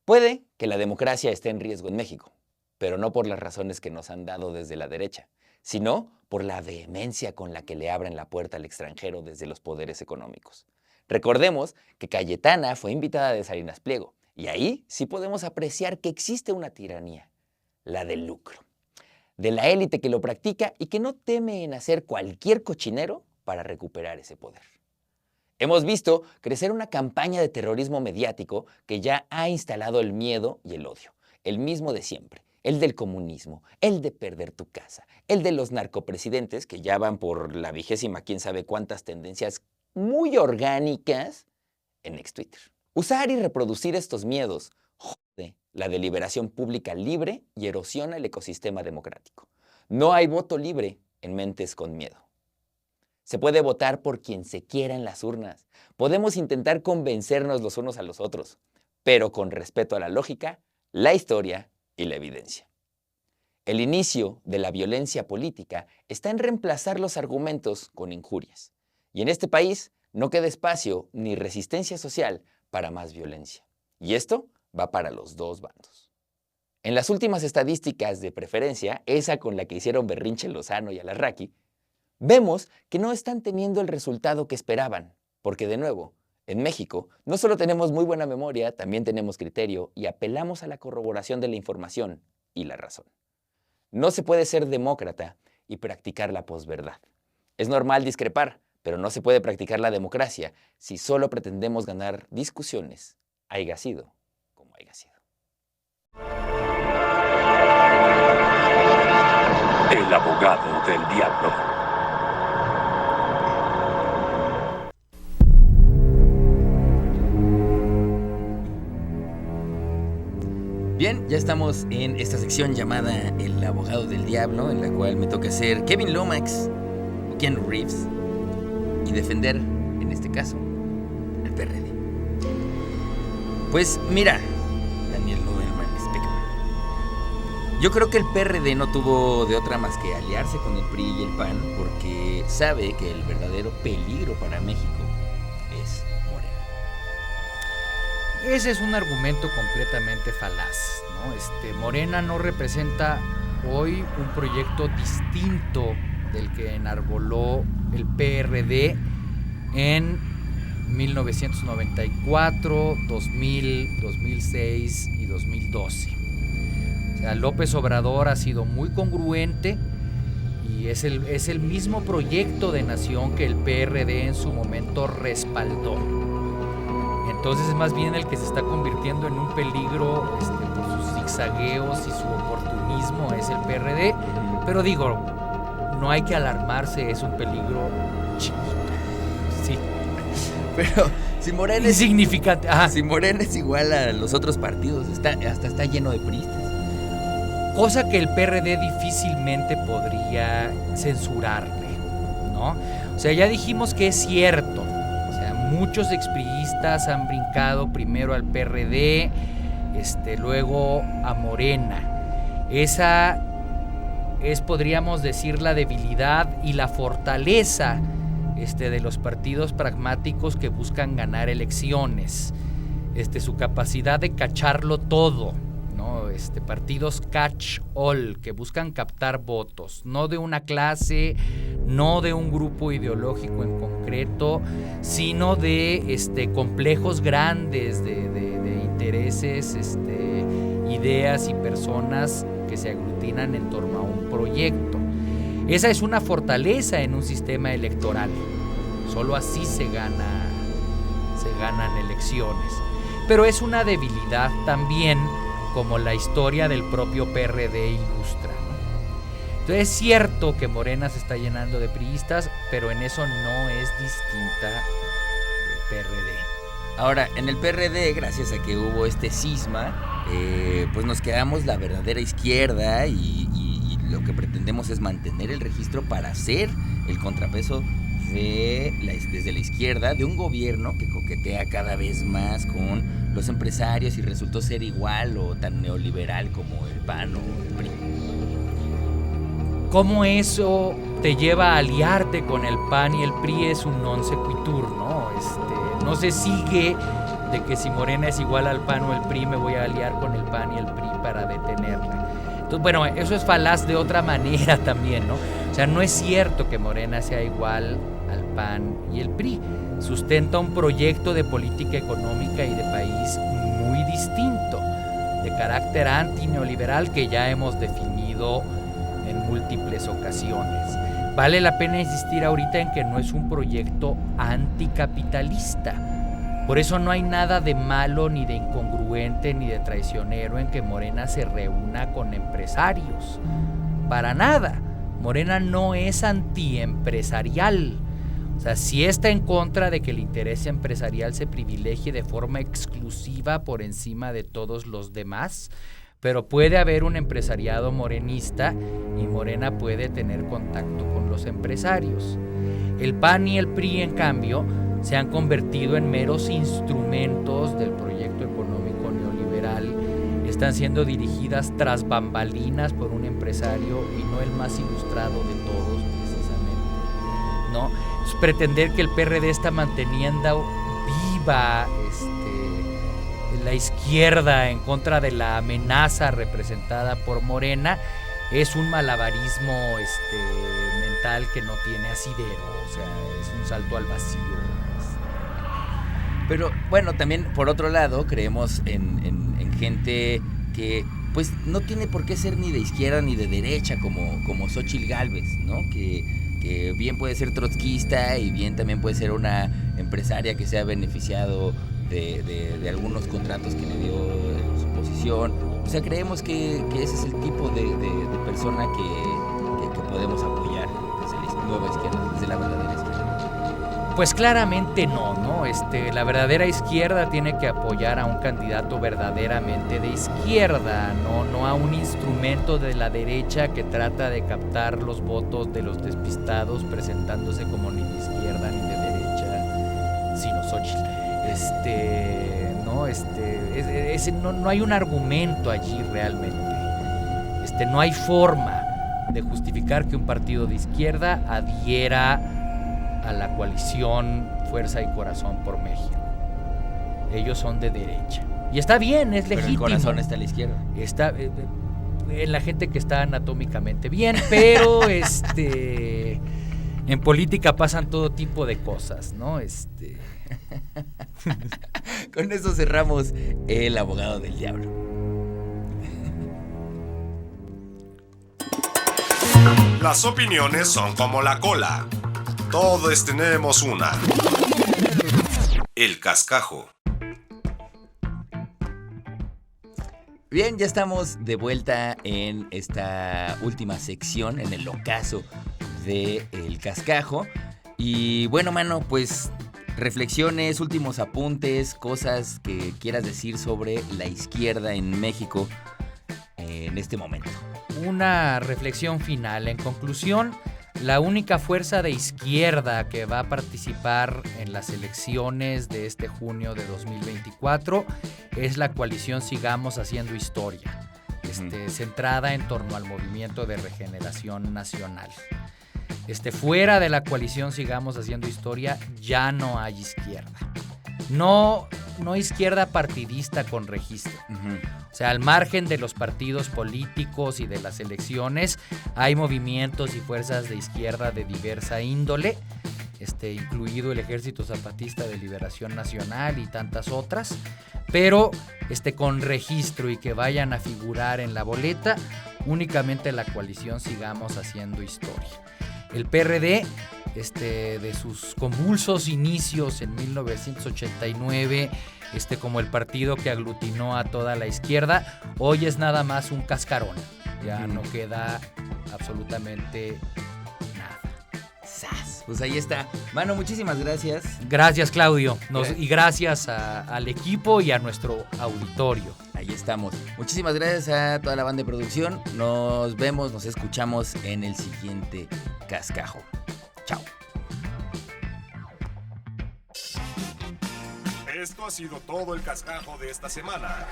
D: Puede que la democracia esté en riesgo en México, pero no por las razones que nos han dado desde la derecha, sino por la vehemencia con la que le abren la puerta al extranjero desde los poderes económicos. Recordemos que Cayetana fue invitada de Salinas Pliego, y ahí sí podemos apreciar que existe una tiranía, la del lucro, de la élite que lo practica y que no teme en hacer cualquier cochinero para recuperar ese poder. Hemos visto crecer una campaña de terrorismo mediático que ya ha instalado el miedo y el odio, el mismo de siempre, el del comunismo, el de perder tu casa, el de los narcopresidentes que ya van por la 20ª quién sabe cuántas tendencias muy orgánicas en ex Twitter. Usar y reproducir estos miedos jode la deliberación pública libre y erosiona el ecosistema democrático. No hay voto libre en mentes con miedo. Se puede votar por quien se quiera en las urnas. Podemos intentar convencernos los unos a los otros, pero con respeto a la lógica, la historia y la evidencia. El inicio de la violencia política está en reemplazar los argumentos con injurias. Y en este país no queda espacio ni resistencia social para más violencia. Y esto va para los dos bandos. En las últimas estadísticas de preferencia, esa con la que hicieron berrinche Lozano y Alarraqui, vemos que no están teniendo el resultado que esperaban, porque de nuevo, en México no solo tenemos muy buena memoria, también tenemos criterio y apelamos a la corroboración de la información y la razón. No se puede ser demócrata y practicar la posverdad. Es normal discrepar, pero no se puede practicar la democracia si solo pretendemos ganar discusiones, haya sido como haya sido.
B: El abogado del diablo.
D: Bien, ya estamos en esta sección llamada El abogado del diablo, en la cual me toca ser Kevin Lomax o Keanu Reeves y defender, en este caso, al PRD. Pues mira, Daniel Nobelman Speckman, yo creo que el PRD no tuvo de otra más que aliarse con el PRI y el PAN porque sabe que el verdadero peligro para México es Morena.
E: Ese es un argumento completamente falaz, ¿no? Morena no representa hoy un proyecto distinto del que enarboló el PRD en 1994, 2000, 2006 y 2012. O sea, López Obrador ha sido muy congruente y es el mismo proyecto de nación que el PRD en su momento respaldó. Entonces es más bien el que se está convirtiendo en un peligro por sus zigzagueos y su oportunismo es el PRD. Pero digo, no hay que alarmarse, es un peligro chiquito. Sí.
D: Pero si Morena es
E: insignificante.
D: Si Morena es igual a los otros partidos, hasta está lleno de priistas.
E: Cosa que el PRD difícilmente podría censurarle, ¿no? O sea, ya dijimos que es cierto. O sea, muchos expriistas han brincado primero al PRD, luego a Morena. Esa es, podríamos decir, la debilidad y la fortaleza de los partidos pragmáticos que buscan ganar elecciones. Su capacidad de cacharlo todo, ¿no? Partidos catch all, que buscan captar votos, no de una clase, no de un grupo ideológico en concreto, sino de complejos grandes de intereses, ideas y personas que se aglutinan en torno a un proyecto. Esa es una fortaleza en un sistema electoral. Solo así se ganan elecciones. Pero es una debilidad también, como la historia del propio PRD ilustra, ¿no? Entonces es cierto que Morena se está llenando de priistas, pero en eso no es distinta del PRD.
D: Ahora, en el PRD, gracias a que hubo este cisma, pues nos quedamos la verdadera izquierda y lo que pretendemos es mantener el registro para hacer el contrapeso desde la izquierda de un gobierno que coquetea cada vez más con los empresarios y resultó ser igual o tan neoliberal como el PAN o el PRI.
E: ¿Cómo eso te lleva a aliarte con el PAN y el PRI? Es un non sequitur, ¿no? No se sigue de que si Morena es igual al PAN o el PRI, me voy a aliar con el PAN y el PRI para detenerla. Entonces, bueno, eso es falaz de otra manera también, ¿no? O sea, no es cierto que Morena sea igual al PAN y el PRI. Sustenta un proyecto de política económica y de país muy distinto, de carácter antineoliberal que ya hemos definido en múltiples ocasiones. Vale la pena insistir ahorita en que no es un proyecto anticapitalista. Por eso no hay nada de malo, ni de incongruente, ni de traicionero en que Morena se reúna con empresarios. Para nada. Morena no es antiempresarial. O sea, sí está en contra de que el interés empresarial se privilegie de forma exclusiva por encima de todos los demás, pero puede haber un empresariado morenista y Morena puede tener contacto con los empresarios. El PAN y el PRI, en cambio, se han convertido en meros instrumentos del proyecto económico neoliberal. Están siendo dirigidas tras bambalinas por un empresario y no el más ilustrado de todos, precisamente, ¿no? Es pretender que el PRD está manteniendo viva la izquierda en contra de la amenaza representada por Morena es un malabarismo mental que no tiene asidero, o sea, es un salto al vacío.
D: Pero bueno, también por otro lado creemos en gente que pues no tiene por qué ser ni de izquierda ni de derecha como Xóchitl Gálvez, ¿no? Que bien puede ser trotskista y bien también puede ser una empresaria que se ha beneficiado de algunos contratos que le dio su posición. O sea, creemos que ese es el tipo de persona que podemos apoyar desde la nueva izquierda, desde la verdadera izquierda.
E: Pues claramente no. La verdadera izquierda tiene que apoyar a un candidato verdaderamente de izquierda, no a un instrumento de la derecha que trata de captar los votos de los despistados presentándose como ni de izquierda ni de derecha, sino Xóchitl. No hay un argumento allí realmente. No hay forma de justificar que un partido de izquierda adhiera a la coalición Fuerza y Corazón por México. Ellos son de derecha. Y está bien, es legítimo.
D: Pero el corazón está a la izquierda.
E: Está en la gente que está anatómicamente bien, pero en política pasan todo tipo de cosas, ¿no?
D: Con eso cerramos El Abogado del Diablo.
B: Las opiniones son como la cola. Todos tenemos una. El cascajo.
D: Bien, ya estamos de vuelta en esta última sección, en el ocaso de El Cascajo. Y bueno, mano, pues reflexiones, últimos apuntes, cosas que quieras decir sobre la izquierda en México en este momento.
E: Una reflexión final. En conclusión, la única fuerza de izquierda que va a participar en las elecciones de este junio de 2024 es la coalición Sigamos Haciendo Historia, centrada en torno al Movimiento de Regeneración Nacional. Fuera de la coalición Sigamos Haciendo Historia ya no hay izquierda. No izquierda partidista con registro. O sea, al margen de los partidos políticos y de las elecciones, hay movimientos y fuerzas de izquierda de diversa índole, incluido el Ejército Zapatista de Liberación Nacional y tantas otras, pero con registro y que vayan a figurar en la boleta únicamente la coalición Sigamos Haciendo Historia. El PRD, de sus convulsos inicios en 1989, como el partido que aglutinó a toda la izquierda, hoy es nada más un cascarón. Ya no queda absolutamente nada.
D: ¡Sas! Pues ahí está. Mano, muchísimas gracias.
E: Gracias, Claudio. Y gracias al equipo y a nuestro auditorio.
D: Ahí estamos. Muchísimas gracias a toda la banda de producción. Nos vemos, nos escuchamos en el siguiente Cascajo. Chao.
B: Esto ha sido todo el cascajo de esta semana.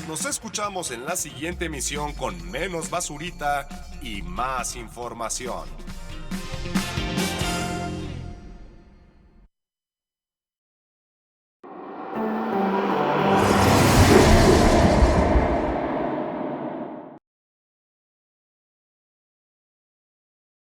B: Nos escuchamos en la siguiente emisión con menos basurita y más información.